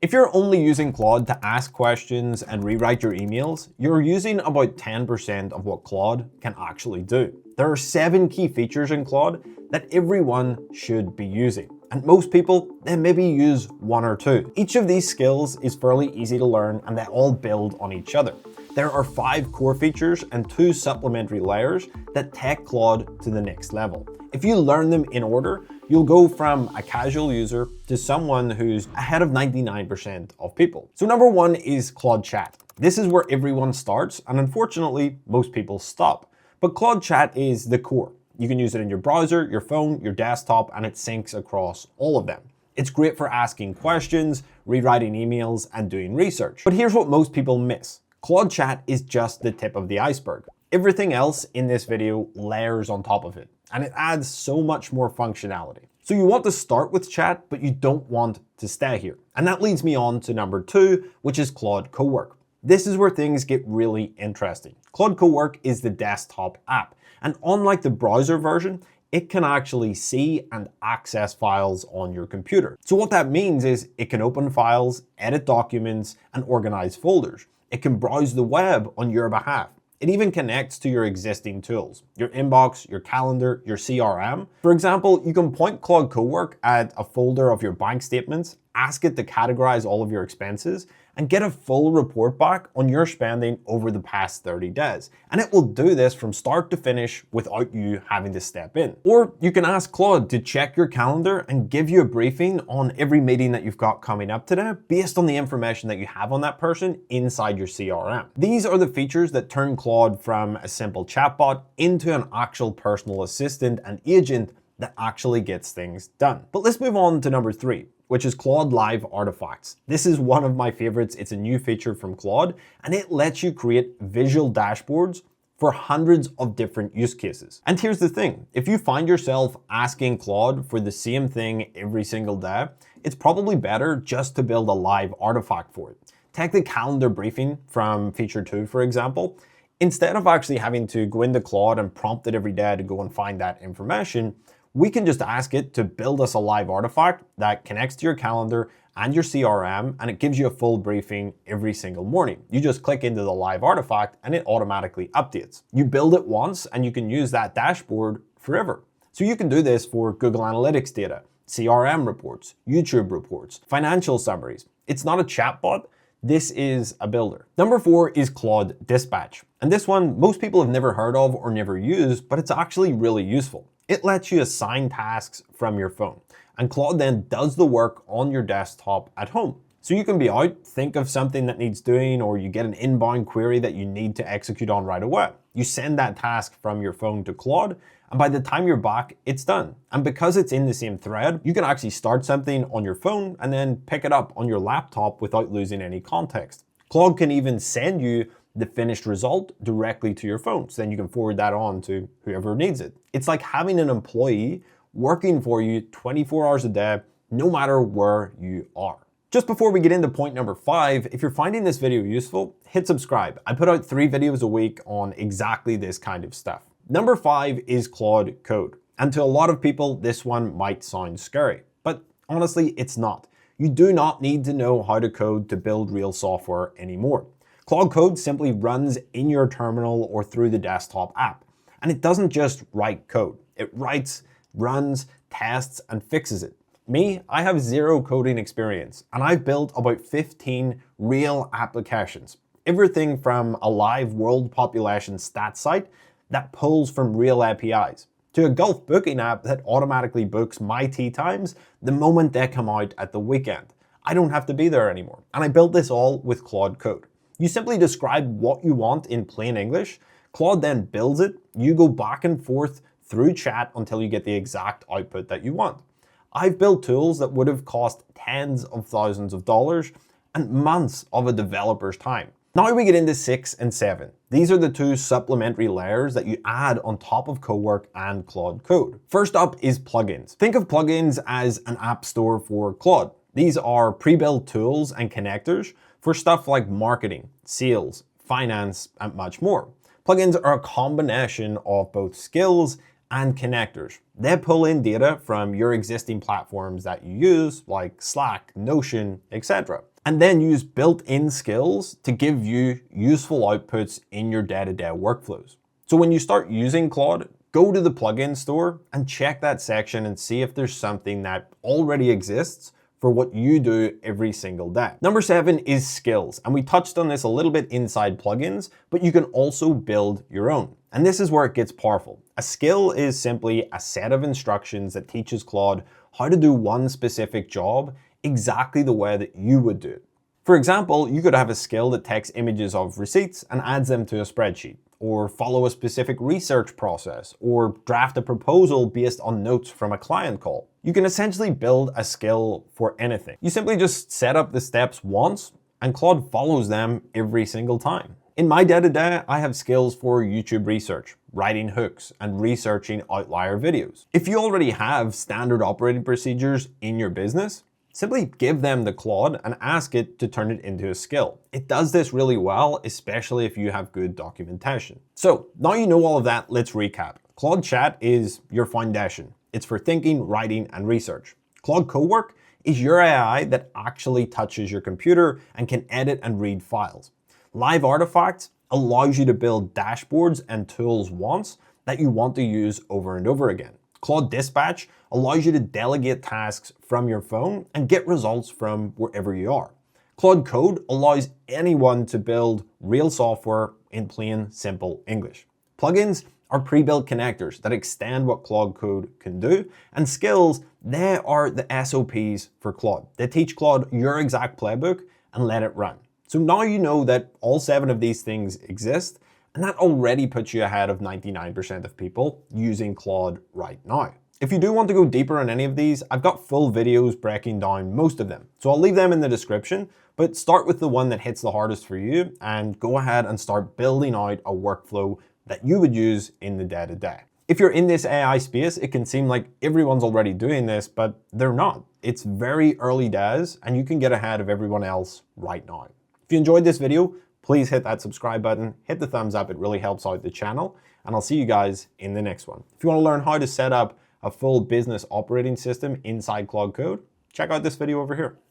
If you're only using Claude to ask questions and rewrite your emails, you're using about 10% of what Claude can actually do. There are 7 key features in Claude that everyone should be using. And most people, they maybe use 1 or 2. Each of these skills is fairly easy to learn and they all build on each other. There are 5 core features and 2 supplementary layers that take Claude to the next level. If you learn them in order, you'll go from a casual user to someone who's ahead of 99% of people. So number 1 is Claude Chat. This is where everyone starts, and unfortunately, most people stop. But Claude Chat is the core. You can use it in your browser, your phone, your desktop, and it syncs across all of them. It's great for asking questions, rewriting emails, and doing research. But here's what most people miss. Claude Chat is just the tip of the iceberg. Everything else in this video layers on top of it, and it adds so much more functionality. So you want to start with chat, but you don't want to stay here. And that leads me on to number 2, which is Claude Cowork. This is where things get really interesting. Claude Cowork is the desktop app, and unlike the browser version, it can actually see and access files on your computer. So what that means is it can open files, edit documents, and organize folders. It can browse the web on your behalf. It even connects to your existing tools, your inbox, your calendar, your CRM. For example, you can point Claude Cowork at a folder of your bank statements, ask it to categorize all of your expenses, and get a full report back on your spending over the past 30 days. And it will do this from start to finish without you having to step in. Or you can ask Claude to check your calendar and give you a briefing on every meeting that you've got coming up today based on the information that you have on that person inside your CRM. These are the features that turn Claude from a simple chatbot into an actual personal assistant and agent that actually gets things done. But let's move on to number 3, which is Claude Live Artifacts. This is one of my favorites. It's a new feature from Claude, and it lets you create visual dashboards for hundreds of different use cases. And here's the thing, if you find yourself asking Claude for the same thing every single day, it's probably better just to build a live artifact for it. Take the calendar briefing from feature 2, for example. Instead of actually having to go into Claude and prompt it every day to go and find that information, we can just ask it to build us a live artifact that connects to your calendar and your CRM, and it gives you a full briefing every single morning. You just click into the live artifact and it automatically updates. You build it once and you can use that dashboard forever. So you can do this for Google Analytics data, CRM reports, YouTube reports, financial summaries. It's not a chatbot. This is a builder. Number 4 is Claude Dispatch. And this one, most people have never heard of or never used, but it's actually really useful. It lets you assign tasks from your phone, and Claude then does the work on your desktop at home. So you can be out, think of something that needs doing, or you get an inbound query that you need to execute on right away. You send that task from your phone to Claude, and by the time you're back, it's done. And because it's in the same thread, you can actually start something on your phone and then pick it up on your laptop without losing any context. Claude can even send you the finished result directly to your phone, so then you can forward that on to whoever needs it. It's like having an employee working for you 24 hours a day, no matter where you are. Just before we get into point number 5, if you're finding this video useful, hit subscribe. I put out 3 videos a week on exactly this kind of stuff. Number 5 is Claude Code. And to a lot of people, this one might sound scary, but honestly, it's not. You do not need to know how to code to build real software anymore. Claude Code simply runs in your terminal or through the desktop app. And it doesn't just write code. It writes, runs, tests, and fixes it. Me, I have 0 coding experience, and I've built about 15 real applications. Everything from a live world population stat site that pulls from real APIs, to a golf booking app that automatically books my tee times the moment they come out at the weekend. I don't have to be there anymore. And I built this all with Claude Code. You simply describe what you want in plain English, Claude then builds it, you go back and forth through chat until you get the exact output that you want. I've built tools that would have cost tens of thousands of dollars and months of a developer's time. Now we get into 6 and 7. These are the 2 supplementary layers that you add on top of Cowork and Claude Code. First up is plugins. Think of plugins as an app store for Claude. These are pre-built tools and connectors for stuff like marketing, sales, finance, and much more. Plugins are a combination of both skills and connectors. They pull in data from your existing platforms that you use, like Slack, Notion, etc., and then use built-in skills to give you useful outputs in your day-to-day workflows. So when you start using Claude, go to the plugin store and check that section and see if there's something that already exists for what you do every single day. Number 7 is skills, and we touched on this a little bit inside plugins, but you can also build your own. And this is where it gets powerful. A skill is simply a set of instructions that teaches Claude how to do one specific job exactly the way that you would do it. For example, you could have a skill that takes images of receipts and adds them to a spreadsheet, or follow a specific research process, or draft a proposal based on notes from a client call. You can essentially build a skill for anything. You simply just set up the steps once, and Claude follows them every single time. In my day-to-day, I have skills for YouTube research, writing hooks, and researching outlier videos. If you already have standard operating procedures in your business, simply give them the Claude and ask it to turn it into a skill. It does this really well, especially if you have good documentation. So now you know all of that, let's recap. Claude Chat is your foundation. It's for thinking, writing, and research. Claude Cowork is your AI that actually touches your computer and can edit and read files. Live Artifacts allows you to build dashboards and tools once that you want to use over and over again. Claude Dispatch allows you to delegate tasks from your phone and get results from wherever you are. Claude Code allows anyone to build real software in plain, simple English. Plugins are pre-built connectors that extend what Claude Code can do, and skills, they are the SOPs for Claude. They teach Claude your exact playbook and let it run. So now you know that all 7 of these things exist, and that already puts you ahead of 99% of people using Claude right now. If you do want to go deeper on any of these, I've got full videos breaking down most of them. So I'll leave them in the description, but start with the one that hits the hardest for you and go ahead and start building out a workflow that you would use in the day-to-day. If you're in this AI space, it can seem like everyone's already doing this, but they're not. It's very early days, and you can get ahead of everyone else right now. If you enjoyed this video, please hit that subscribe button, hit the thumbs up, it really helps out the channel, and I'll see you guys in the next one. If you want to learn how to set up a full business operating system inside Claude Code, check out this video over here.